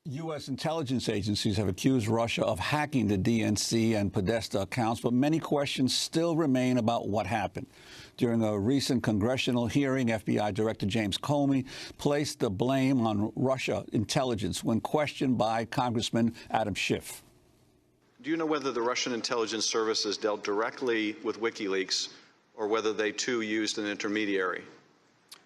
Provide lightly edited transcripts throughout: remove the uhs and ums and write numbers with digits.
U.S. intelligence agencies have accused Russia of hacking the DNC and Podesta accounts, but many questions still remain about what happened. During a recent congressional hearing, FBI Director James Comey placed the blame on Russia intelligence when questioned by Congressman Adam Schiff. Do you know whether the Russian intelligence services dealt directly with Wikileaks or whether they, too, used an intermediary?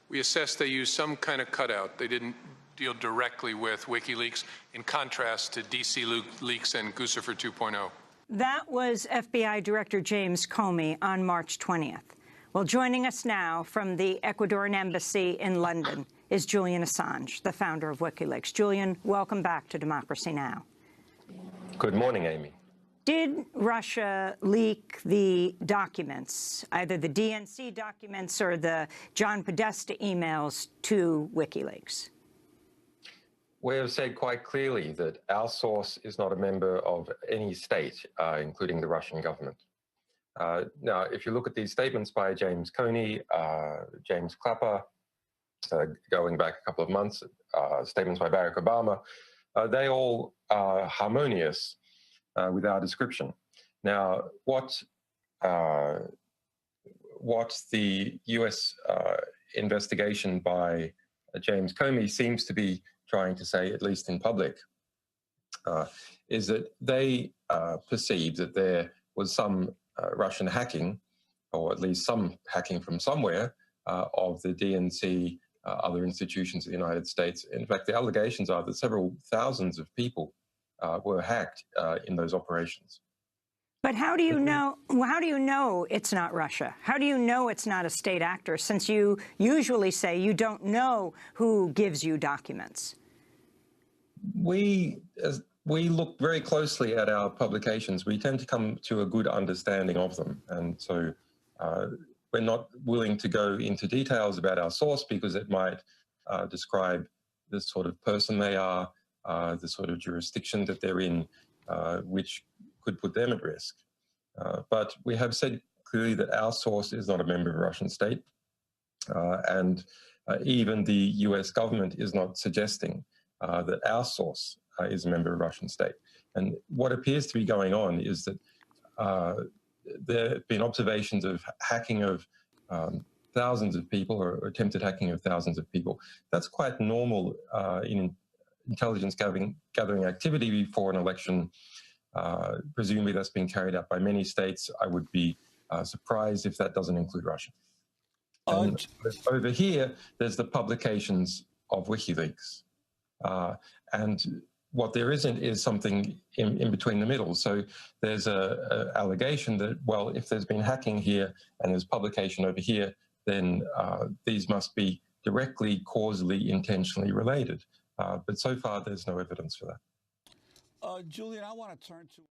We assessed they used some kind of cutout. They didn't deal directly with Wikileaks, in contrast to DC leaks and Guccifer 2.0. That was FBI Director James Comey on March 20th. Well, joining us now from the Ecuadorian Embassy in London is Julian Assange, the founder of Wikileaks. Julian, welcome back to Democracy Now! Good morning, Amy. Did Russia leak the documents, either the DNC documents or the John Podesta emails, to Wikileaks? We have said quite clearly that our source is not a member of any state, including the Russian government. Now, if you look at these statements by James Comey, James Clapper, going back a couple of months, statements by Barack Obama, they all are harmonious with our description. Now, what the U.S. investigation by James Comey seems to be trying to say, at least in public, is that they perceived that there was some Russian hacking, or at least some hacking from somewhere, of the DNC, other institutions of the United States. In fact, the allegations are that several thousands of people were hacked in those operations. But how do you know? How do you know it's not Russia? How do you know it's not a state actor? Since you usually say you don't know who gives you documents. We look very closely at our publications. We tend to come to a good understanding of them, and so we're not willing to go into details about our source because it might describe the sort of person they are, the sort of jurisdiction that they're in, which could put them at risk. But we have said clearly that our source is not a member of a Russian state, and even the US government is not suggesting that our source is a member of a Russian state. And what appears to be going on is that there have been observations of hacking of thousands of people, or attempted hacking of thousands of people. That's quite normal in intelligence gathering activity before an election. Presumably that's being carried out by many states. I would be surprised if that doesn't include Russia. And over here, there's the publications of WikiLeaks. And what there isn't is something in between the middle. So there's an allegation that, well, if there's been hacking here and there's publication over here, then these must be directly, causally, intentionally related. But so far, there's no evidence for that. Julian, I want to turn to